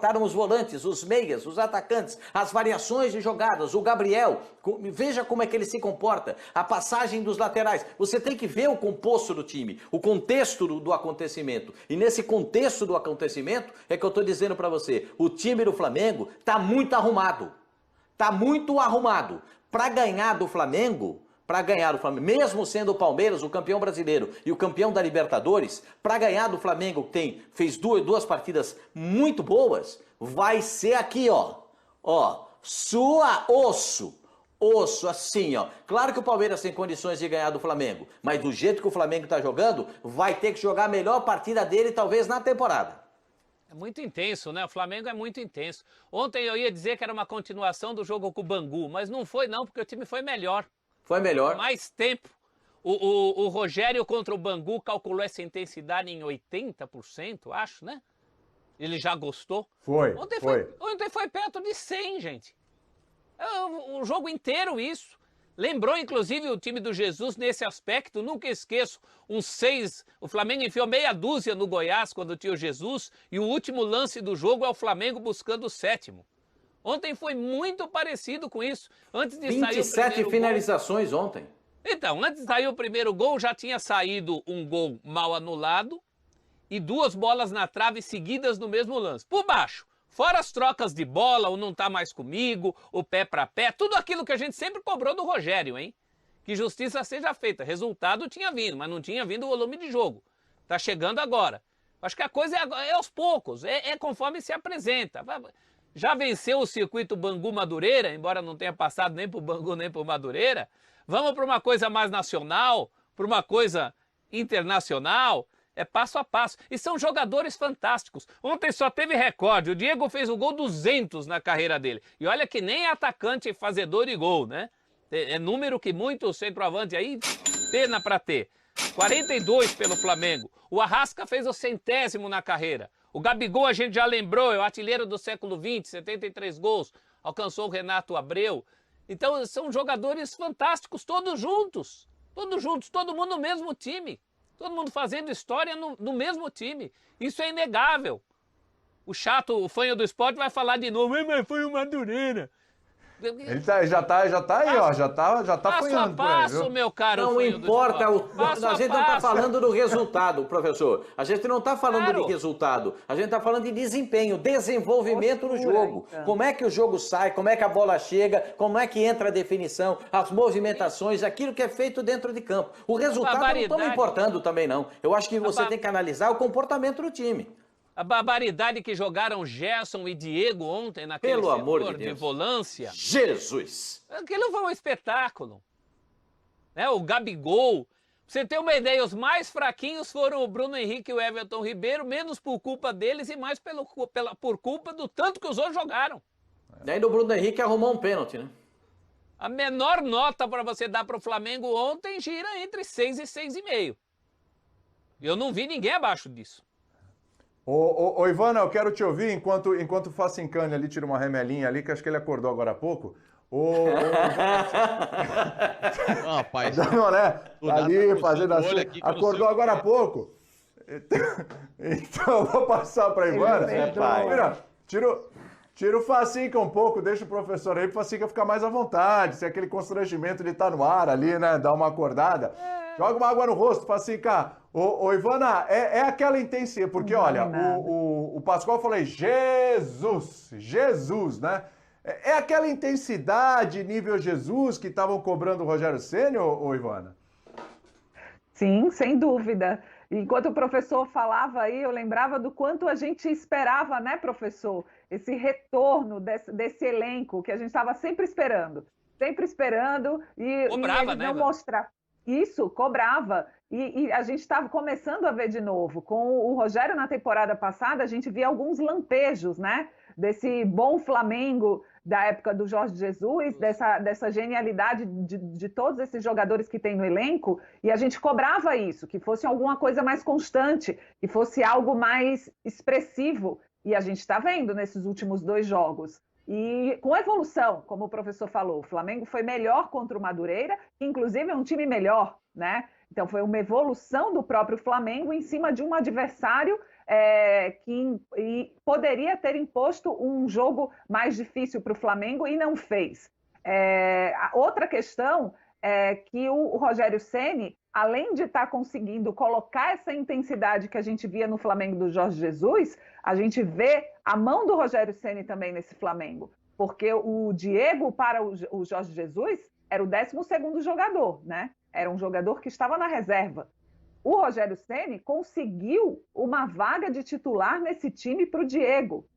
Botaram os volantes, os meias, os atacantes, as variações de jogadas, o Gabriel, veja como é que ele se comporta, a passagem dos laterais. Você tem que ver o composto do time, o contexto do acontecimento. E nesse contexto do acontecimento é que eu estou dizendo para você, o time do Flamengo está muito arrumado. Está muito arrumado. Para ganhar do Flamengo, mesmo sendo o Palmeiras o campeão brasileiro e o campeão da Libertadores, para ganhar do Flamengo, que fez duas partidas muito boas, vai ser aqui, ó, sua osso, assim, ó. Claro que o Palmeiras tem condições de ganhar do Flamengo, mas do jeito que o Flamengo está jogando, vai ter que jogar a melhor partida dele, talvez, na temporada. É muito intenso, né? O Flamengo é muito intenso. Ontem eu ia dizer que era uma continuação do jogo com o Bangu, mas não foi não, porque o time foi melhor. Foi melhor. Mais tempo. O Rogério contra o Bangu calculou essa intensidade em 80%, acho, né? Ele já gostou. Ontem foi perto de 100, gente. O jogo inteiro isso. Lembrou, inclusive, o time do Jesus nesse aspecto. Nunca esqueço, uns 6... O Flamengo enfiou meia dúzia no Goiás quando tinha o Jesus. E o último lance do jogo é o Flamengo buscando o 7º. Ontem foi muito parecido com isso. Antes de 27 finalizações ontem. Então, antes de sair o primeiro gol, já tinha saído um gol mal anulado e 2 bolas na trave seguidas no mesmo lance. Por baixo, fora as trocas de bola, o não tá mais comigo, o pé para pé, tudo aquilo que a gente sempre cobrou do Rogério, hein? Que justiça seja feita. Resultado tinha vindo, mas não tinha vindo o volume de jogo. Tá chegando agora. Acho que a coisa é aos poucos, é conforme se apresenta. Já venceu o circuito Bangu-Madureira, embora não tenha passado nem por Bangu nem por Madureira. Vamos para uma coisa mais nacional, para uma coisa internacional. É passo a passo. E são jogadores fantásticos. Ontem só teve recorde. O Diego fez o gol 200 na carreira dele. E olha que nem é atacante e fazedor de gol, né? É número que muito centroavante aí, pena para ter. 42 pelo Flamengo. O Arrasca fez o 100º na carreira. O Gabigol a gente já lembrou, é o artilheiro do século XX, 73 gols, alcançou o Renato Abreu. Então são jogadores fantásticos, todos juntos, todo mundo no mesmo time. Todo mundo fazendo história no mesmo time. Isso é inegável. O chato, o fanho do esporte vai falar de novo, mas foi o Madureira. Ele já tá aí, ó, já tá apanhando por aí, viu? Meu caro. Não importa, a gente não está falando do resultado, professor. A gente não está falando de resultado, a gente está falando de desempenho, desenvolvimento no jogo. Então. Como é que o jogo sai, como é que a bola chega, como é que entra a definição, as movimentações, aquilo que é feito dentro de campo. O resultado não está me importando também, não. Eu acho que você tem que analisar o comportamento do time. A barbaridade que jogaram Gerson e Diego ontem naquele Pelo amor de Deus. Volância. Jesus! Aquilo foi um espetáculo. Né? O Gabigol. Pra você ter uma ideia, os mais fraquinhos foram o Bruno Henrique e o Everton Ribeiro, menos por culpa deles e mais por culpa do tanto que os outros jogaram. Daí do Bruno Henrique arrumou um pênalti, né? A menor nota para você dar para o Flamengo ontem gira entre 6 e 6,5. Eu não vi ninguém abaixo disso. Ô Ivana, eu quero te ouvir enquanto o Facincani ali tira uma remelinha ali, que acho que ele acordou agora há pouco. Não, rapaz. Não, né? Tá ali fazendo assim. Acordou agora há pouco. Então eu vou passar para Ivana. Tira o Facinca um pouco, deixa o professor aí, pro Facinca ficar mais à vontade. Se é aquele constrangimento de estar no ar ali, né? Dar uma acordada. Joga uma água no rosto, Facinca. Ô Ivana, é aquela intensidade, porque olha, o Pascoal falou aí, Jesus, né? É aquela intensidade nível Jesus que estavam cobrando o Rogério Ceni, ô Ivana? Sim, sem dúvida. Enquanto o professor falava aí, eu lembrava do quanto a gente esperava, né, professor? Esse retorno desse elenco que a gente estava sempre esperando e cobrava, não mostrar. Isso, cobrava. E a gente estava começando a ver de novo. Com o Rogério na temporada passada, a gente via alguns lampejos, né? Desse bom Flamengo da época do Jorge Jesus, dessa genialidade de todos esses jogadores que tem no elenco, e a gente cobrava isso, que fosse alguma coisa mais constante, que fosse algo mais expressivo. E a gente está vendo nesses últimos 2 jogos. E com evolução, como o professor falou, o Flamengo foi melhor contra o Madureira, que inclusive é um time melhor, né? Então foi uma evolução do próprio Flamengo em cima de um adversário e poderia ter imposto um jogo mais difícil para o Flamengo e não fez. Outra questão é que o Rogério Ceni, além de estar conseguindo colocar essa intensidade que a gente via no Flamengo do Jorge Jesus, a gente vê a mão do Rogério Ceni também nesse Flamengo. Porque o Diego, para o Jorge Jesus, era o 12º jogador, né? Era um jogador que estava na reserva. O Rogério Ceni conseguiu uma vaga de titular nesse time para o Diego.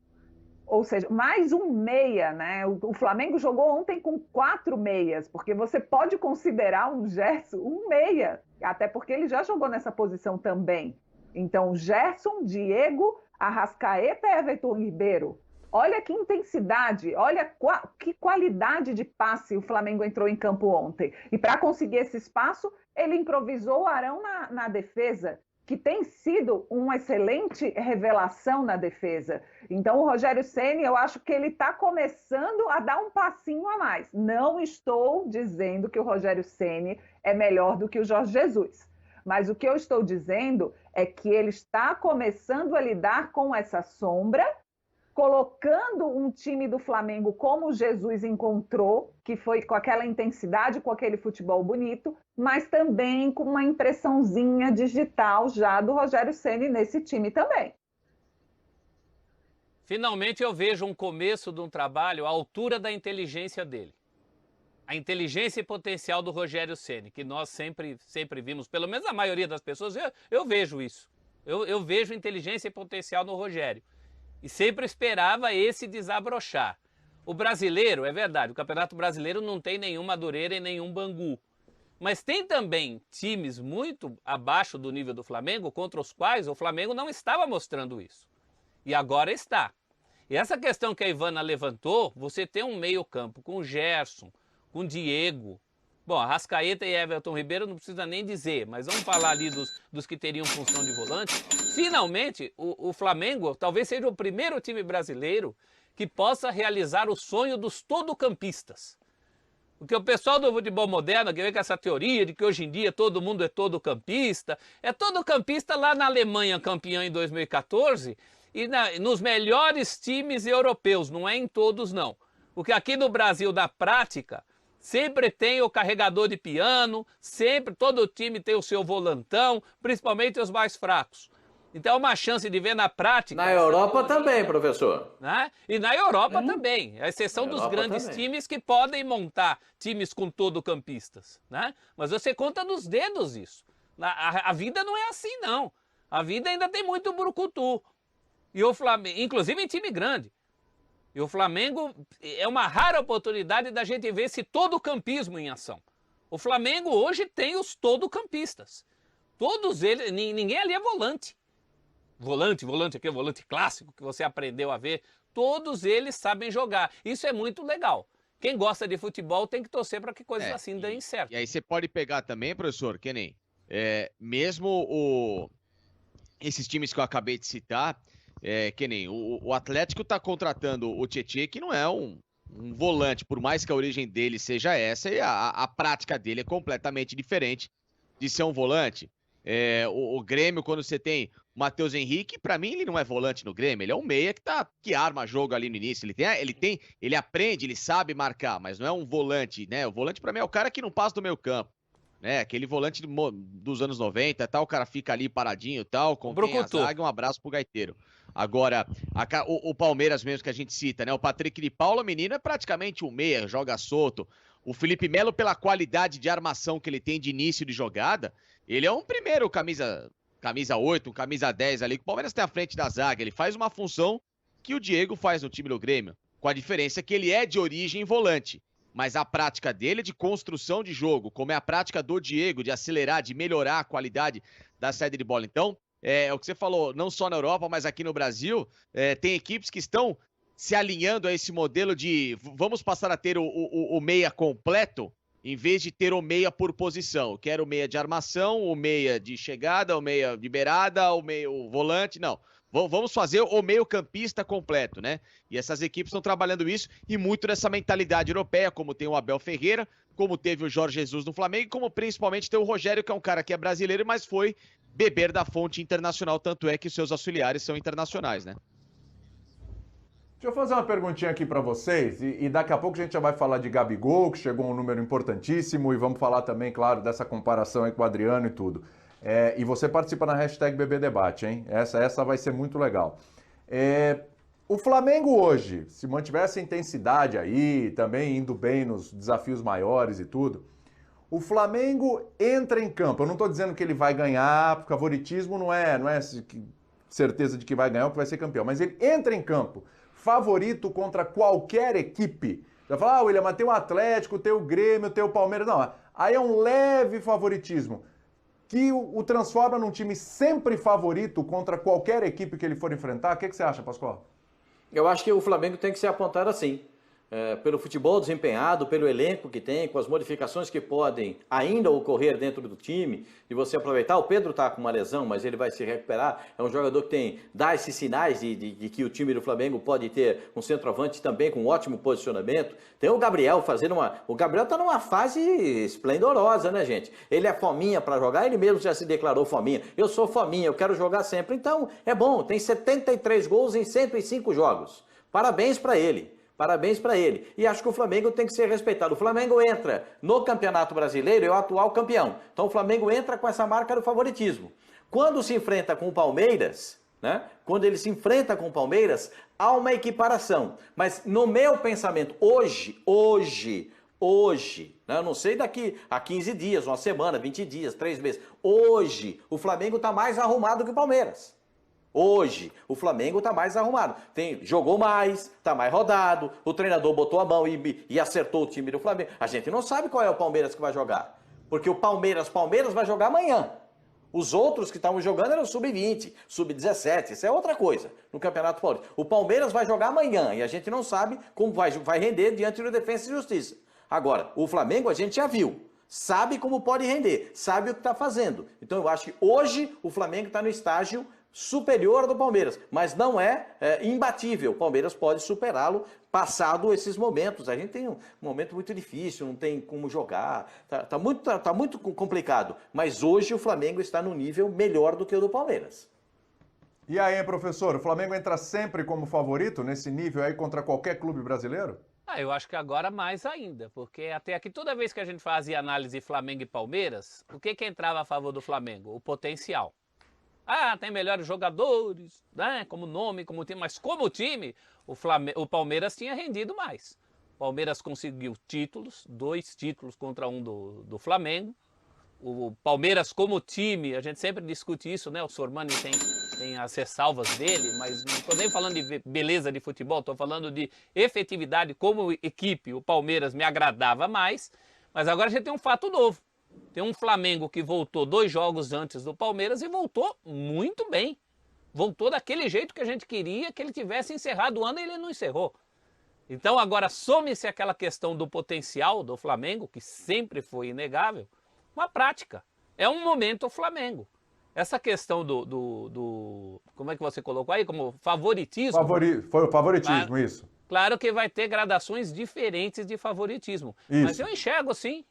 Ou seja, mais um meia, né? O Flamengo jogou ontem com 4 meias, porque você pode considerar um Gerson um meia, até porque ele já jogou nessa posição também. Então, Gerson, Diego, Arrascaeta e Everton Ribeiro. Olha que intensidade, olha que qualidade de passe o Flamengo entrou em campo ontem. E para conseguir esse espaço, ele improvisou o Arão na defesa, que tem sido uma excelente revelação na defesa. Então, o Rogério Ceni, eu acho que ele está começando a dar um passinho a mais. Não estou dizendo que o Rogério Ceni é melhor do que o Jorge Jesus. Mas o que eu estou dizendo é que ele está começando a lidar com essa sombra, colocando um time do Flamengo como o Jesus encontrou, que foi com aquela intensidade, com aquele futebol bonito, mas também com uma impressãozinha digital já do Rogério Ceni nesse time também. Finalmente eu vejo um começo de um trabalho à altura da inteligência dele. A inteligência e potencial do Rogério Ceni, que nós sempre vimos, pelo menos a maioria das pessoas, eu vejo isso. Eu vejo inteligência e potencial no Rogério. E sempre esperava esse desabrochar. O brasileiro, é verdade, o Campeonato Brasileiro não tem nenhuma Madureira e nenhum Bangu. Mas tem também times muito abaixo do nível do Flamengo, contra os quais o Flamengo não estava mostrando isso. E agora está. E essa questão que a Ivana levantou, você tem um meio-campo com o Gerson, com o Diego. Bom, Arrascaeta e Everton Ribeiro não precisa nem dizer, mas vamos falar ali dos que teriam função de volante. Finalmente, o Flamengo talvez seja o primeiro time brasileiro que possa realizar o sonho dos todocampistas. Porque o pessoal do futebol moderno, que vem com essa teoria de que hoje em dia todo mundo é todocampista, é todocampista lá na Alemanha, campeã em 2014, e nos melhores times europeus, não é em todos não. Porque aqui no Brasil, na prática, sempre tem o carregador de piano, sempre, todo time tem o seu volantão, principalmente os mais fracos. Então é uma chance de ver na prática... Na Europa também, professor. Né? E na Europa também, a exceção dos grandes times que podem montar times com todocampistas. Né? Mas você conta nos dedos isso. A vida não é assim, não. A vida ainda tem muito brucutu. E o Flamengo, inclusive em time grande. E o Flamengo é uma rara oportunidade da gente ver esse todocampismo em ação. O Flamengo hoje tem os todocampistas. Todos eles, ninguém ali é volante. Volante, aquele volante clássico que você aprendeu a ver. Todos eles sabem jogar. Isso é muito legal. Quem gosta de futebol tem que torcer para que coisas assim deem certo. E aí você pode pegar também, professor, que nem mesmo esses times que eu acabei de citar, que nem o Atlético está contratando o Tietê, que não é um volante, por mais que a origem dele seja essa, e a prática dele é completamente diferente de ser um volante. O Grêmio, quando você tem o Matheus Henrique, pra mim ele não é volante no Grêmio, ele é um meia que arma jogo ali no início, ele aprende, ele sabe marcar, mas não é um volante, né? O volante pra mim é o cara que não passa do meio campo, né? Aquele volante dos anos 90, tal, o cara fica ali paradinho e tal, contém a zaga, um abraço pro gaiteiro. Agora, o Palmeiras mesmo que a gente cita, né? O Patrick de Paula, menino, é praticamente um meia, joga solto. O Felipe Melo, pela qualidade de armação que ele tem de início de jogada, ele é um primeiro camisa 8, um camisa 10 ali, que o Palmeiras tem à frente da zaga. Ele faz uma função que o Diego faz no time do Grêmio, com a diferença que ele é de origem volante. Mas a prática dele é de construção de jogo, como é a prática do Diego, de acelerar, de melhorar a qualidade da saída de bola. Então, é o que você falou, não só na Europa, mas aqui no Brasil, tem equipes que estão se alinhando a esse modelo de vamos passar a ter o meia completo, em vez de ter o meia por posição. Eu quero o meia de armação, o meia de chegada, o meia de beirada, o volante, não. Vamos fazer o meio-campista completo, né? E essas equipes estão trabalhando isso e muito nessa mentalidade europeia, como tem o Abel Ferreira, como teve o Jorge Jesus no Flamengo, como principalmente tem o Rogério, que é um cara que é brasileiro, mas foi beber da fonte internacional, tanto é que os seus auxiliares são internacionais, né? Deixa eu fazer uma perguntinha aqui para vocês, e daqui a pouco a gente já vai falar de Gabigol, que chegou a um número importantíssimo, e vamos falar também, claro, dessa comparação aí com o Adriano e tudo. E você participa na hashtag BBDebate, hein? Essa vai ser muito legal. O Flamengo hoje, se mantiver essa intensidade aí, também indo bem nos desafios maiores e tudo, o Flamengo entra em campo. Eu não estou dizendo que ele vai ganhar, porque favoritismo não é certeza de que vai ganhar ou que vai ser campeão, mas ele entra em campo favorito contra qualquer equipe. Você vai falar, William, mas tem o Atlético, tem o Grêmio, tem o Palmeiras. Não, aí é um leve favoritismo que o transforma num time sempre favorito contra qualquer equipe que ele for enfrentar. O que você acha, Pascoal? Eu acho que o Flamengo tem que ser apontado assim. Pelo futebol desempenhado, pelo elenco que tem, com as modificações que podem ainda ocorrer dentro do time, e você aproveitar. O Pedro está com uma lesão, mas ele vai se recuperar. É um jogador que dá esses sinais de que o time do Flamengo pode ter um centroavante também com um ótimo posicionamento. Tem o Gabriel fazendo O Gabriel está numa fase esplendorosa, né, gente? Ele é fominha para jogar, ele mesmo já se declarou fominha. Eu sou fominha, eu quero jogar sempre. Então, é bom, tem 73 gols em 105 jogos. Parabéns para ele. Parabéns para ele. E acho que o Flamengo tem que ser respeitado. O Flamengo entra no Campeonato Brasileiro, é o atual campeão. Então o Flamengo entra com essa marca do favoritismo. Quando se enfrenta com o Palmeiras, né? Quando ele se enfrenta com o Palmeiras, há uma equiparação. Mas no meu pensamento, hoje, né? Eu não sei daqui a 15 dias, uma semana, 20 dias, 3 meses. Hoje, o Flamengo está mais arrumado que o Palmeiras. Hoje, o Flamengo está mais arrumado. Jogou mais, está mais rodado, o treinador botou a mão e acertou o time do Flamengo. A gente não sabe qual é o Palmeiras que vai jogar. Porque o Palmeiras vai jogar amanhã. Os outros que estavam jogando eram sub-20, sub-17, isso é outra coisa no Campeonato Paulista. O Palmeiras vai jogar amanhã e a gente não sabe como vai render diante do Defensa e Justiça. Agora, o Flamengo a gente já viu. Sabe como pode render, sabe o que está fazendo. Então eu acho que hoje o Flamengo está no estágio superior do Palmeiras, mas não é imbatível. O Palmeiras pode superá-lo passado esses momentos. A gente tem um momento muito difícil, não tem como jogar, tá muito complicado. Mas hoje o Flamengo está no nível melhor do que o do Palmeiras. E aí, professor, o Flamengo entra sempre como favorito nesse nível aí contra qualquer clube brasileiro? Eu acho que agora mais ainda, porque até aqui toda vez que a gente fazia análise Flamengo e Palmeiras, o que entrava a favor do Flamengo? O potencial. Tem melhores jogadores, né? Como nome, como time, mas como time, o Palmeiras tinha rendido mais. O Palmeiras conseguiu títulos, 2 títulos contra um do Flamengo. O Palmeiras como time, a gente sempre discute isso, né? O Sormani tem as ressalvas dele, mas não estou nem falando de beleza de futebol, estou falando de efetividade como equipe. O Palmeiras me agradava mais, mas agora a gente tem um fato novo. Tem um Flamengo que voltou 2 jogos antes do Palmeiras e voltou muito bem. Voltou daquele jeito que a gente queria que ele tivesse encerrado o ano e ele não encerrou. Então agora some-se aquela questão do potencial do Flamengo, que sempre foi inegável, uma prática. É um momento o Flamengo. Essa questão como é que você colocou aí? Como favoritismo. Foi o favoritismo, isso. Claro que vai ter gradações diferentes de favoritismo. Isso. Mas eu enxergo sim,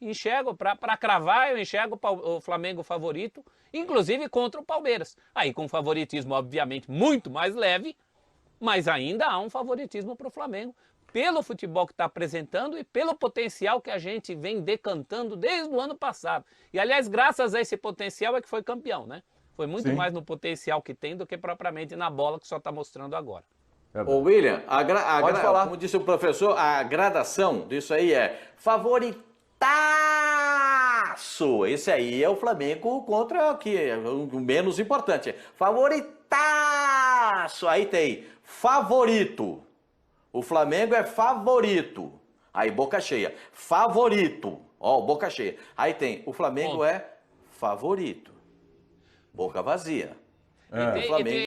para cravar, eu enxergo o Flamengo favorito, inclusive contra o Palmeiras. Aí com favoritismo, obviamente, muito mais leve, mas ainda há um favoritismo para o Flamengo, pelo futebol que está apresentando e pelo potencial que a gente vem decantando desde o ano passado. E, aliás, graças a esse potencial é que foi campeão, né? Foi muito mais no potencial que tem do que propriamente na bola que só está mostrando agora. Ô William, Pode falar. Como disse o professor, a gradação disso aí é favoritaço. Esse aí é o Flamengo contra o menos importante. Favoritaço. Aí tem favorito. O Flamengo é favorito. Aí boca cheia. Favorito. Ó, boca cheia. Aí tem o Flamengo é favorito. Boca vazia. O Flamengo